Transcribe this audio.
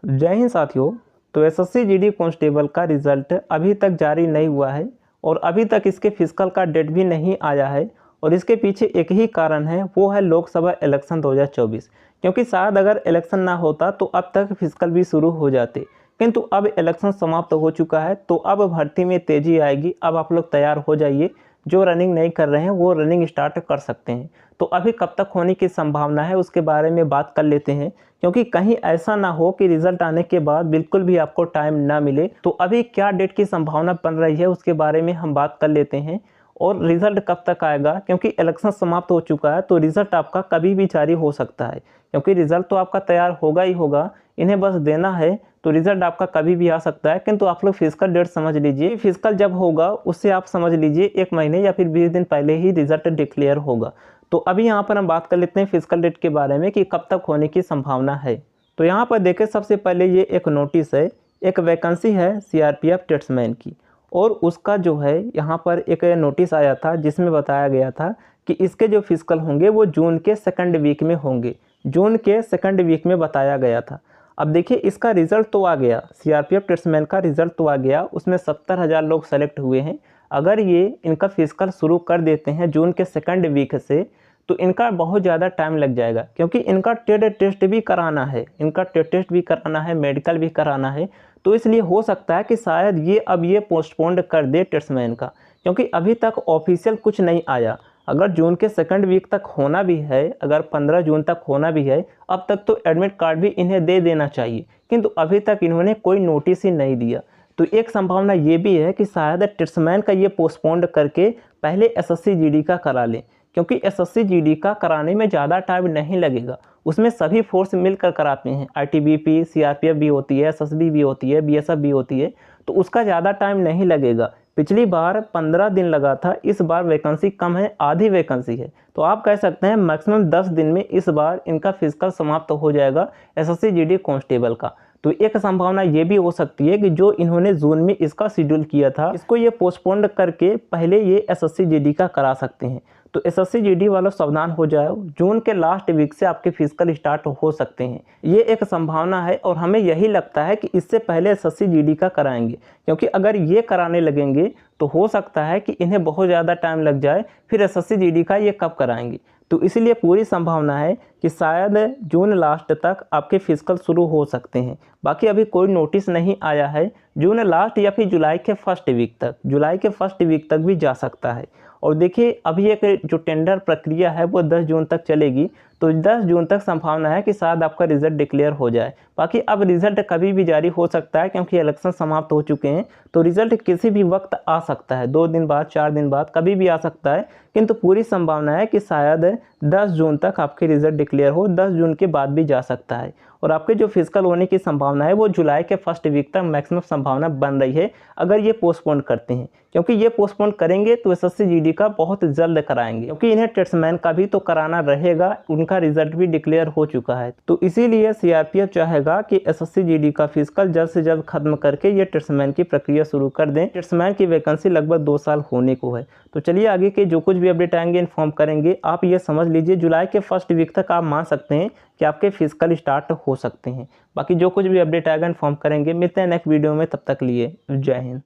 जय हिंद साथियों। तो एसएससी जीडी कांस्टेबल का रिज़ल्ट अभी तक जारी नहीं हुआ है और अभी तक इसके फिजिकल का डेट भी नहीं आया है और इसके पीछे एक ही कारण है, वो है लोकसभा इलेक्शन 2024। क्योंकि शायद अगर इलेक्शन ना होता तो अब तक फिजिकल भी शुरू हो जाते, किंतु अब इलेक्शन समाप्त हो चुका है तो अब भर्ती में तेज़ी आएगी। अब आप लोग तैयार हो जाइए, जो रनिंग नहीं कर रहे हैं वो रनिंग स्टार्ट कर सकते हैं। तो अभी कब तक होने की संभावना है उसके बारे में बात कर लेते हैं, क्योंकि कहीं ऐसा ना हो कि रिजल्ट आने के बाद बिल्कुल भी आपको टाइम ना मिले। तो अभी क्या डेट की संभावना बन रही है उसके बारे में हम बात कर लेते हैं और रिजल्ट कब तक आएगा, क्योंकि इलेक्शन समाप्त हो चुका है तो रिजल्ट आपका कभी भी जारी हो सकता है। क्योंकि रिजल्ट तो आपका तैयार होगा ही होगा, इन्हें बस देना है, तो रिजल्ट आपका कभी भी आ सकता है। किंतु आप लोग फिजिकल डेट समझ लीजिए, फिजिकल जब होगा उससे आप समझ लीजिए 1 महीने या फिर 20 दिन पहले ही रिजल्ट डिक्लेयर होगा। तो अभी यहाँ पर हम बात कर लेते हैं फिजिकल डेट के बारे में कि कब तक होने की संभावना है। तो यहाँ पर देखें, सबसे पहले ये एक नोटिस है, एक वैकेंसी है सीआरपीएफ टेट्समैन की, और उसका जो है यहाँ पर एक नोटिस आया था जिसमें बताया गया था कि इसके जो फिजिकल होंगे वो जून के सेकंड वीक में होंगे। जून के सेकंड वीक में बताया गया था। अब देखिए, इसका रिजल्ट तो आ गया, सीआरपीएफ टेट्समैन का रिजल्ट तो आ गया, उसमें 70,000 लोग सेलेक्ट हुए हैं। अगर ये इनका फिजिकल शुरू कर देते हैं जून के सेकंड वीक से तो इनका बहुत ज़्यादा टाइम लग जाएगा, क्योंकि इनका टेट टेस्ट भी कराना है, इनका टेट टेस्ट भी कराना है, मेडिकल भी कराना है। तो इसलिए हो सकता है कि शायद ये अब ये पोस्टपोन्ड कर दे टेट्समैन का, क्योंकि अभी तक ऑफिशियल कुछ नहीं आया। अगर जून के सेकंड वीक तक होना भी है, अगर 15 जून तक होना भी है, अब तक तो एडमिट कार्ड भी इन्हें दे देना चाहिए, किंतु अभी तक इन्होंने कोई नोटिस ही नहीं दिया। तो एक संभावना ये भी है कि शायद टेट्समैन का ये पोस्टपोन्ड करके पहले एसएससी जीडी का करा लें, क्योंकि एसएससी जीडी का कराने में ज़्यादा टाइम नहीं लगेगा। उसमें सभी फोर्स मिलकर कराते हैं, आईटीबीपी, सीआरपीएफ भी होती है, एसएसबी भी होती है, बीएसएफ भी होती है, तो उसका ज़्यादा टाइम नहीं लगेगा। पिछली बार 15 दिन लगा था, इस बार वैकेंसी कम है, आधी वैकेंसी है, तो आप कह सकते हैं मैक्सिमम 10 दिन में इस बार इनका फिजिकल समाप्त हो जाएगा एसएससी जीडी कांस्टेबल का। तो एक संभावना ये भी हो सकती है कि जो इन्होंने जून में इसका शेड्यूल किया था, इसको ये पोस्टपोन्ड करके पहले ये एसएससी जीडी का करा सकते हैं। तो एसएससी जीडी वालों सावधान हो जाओ, जून के लास्ट वीक से आपके फिजिकल स्टार्ट हो सकते हैं, ये एक संभावना है। और हमें यही लगता है कि इससे पहले एसएससी जीडी का कराएंगे, क्योंकि अगर ये कराने लगेंगे तो हो सकता है कि इन्हें बहुत ज़्यादा टाइम लग जाए, फिर एसएससी जीडी का ये कब कराएंगे। तो इसलिए पूरी संभावना है कि शायद जून लास्ट तक आपके फिजिकल शुरू हो सकते हैं। बाकी अभी कोई नोटिस नहीं आया है, जून लास्ट या फिर जुलाई के फर्स्ट वीक तक, जुलाई के फर्स्ट वीक तक भी जा सकता है। और देखिए, अभी एक जो टेंडर प्रक्रिया है वो 10 जून तक चलेगी, तो 10 जून तक संभावना है कि शायद आपका रिजल्ट डिक्लेयर हो जाए। बाकी अब रिजल्ट कभी भी जारी हो सकता है, क्योंकि इलेक्शन समाप्त हो चुके हैं, तो रिजल्ट किसी भी वक्त आ सकता है, 2 दिन बाद, 4 दिन बाद, कभी भी आ सकता है। किंतु पूरी संभावना है कि शायद 10 जून तक आपके रिजल्ट डिक्लेयर हो, 10 जून के बाद भी जा सकता है। और आपके जो फिजिकल होने की संभावना है वो जुलाई के फर्स्ट वीक तक मैक्सिमम संभावना बन रही है, अगर ये पोस्टपोन करते हैं। क्योंकि ये पोस्टपोन करेंगे तो एसएससी जीडी का बहुत जल्द कराएंगे, क्योंकि इन्हें टेट्समैन का भी तो कराना रहेगा, उनका रिजल्ट भी डिक्लेयर हो चुका है। तो इसीलिए सीआरपीएफ चाहेगा कि एसएससी जीडी का फिजिकल जल्द से जल्द खत्म करके ये टेट्समैन की प्रक्रिया शुरू कर दें। टेट्समैन की वैकेंसी लगभग 2 साल होने को है। तो चलिए आगे के जो कुछ भी अपडेट आएंगे इन्फॉर्म करेंगे। आप ये समझ लीजिए, जुलाई के फर्स्ट वीक तक आप मान सकते हैं कि आपके फिजिकल स्टार्ट हो सकते हैं। बाकी जो कुछ भी अपडेट आएगा इन्फॉर्म करेंगे। मिलते हैं नेक्स्ट वीडियो में, तब तक लिए जय हिंद।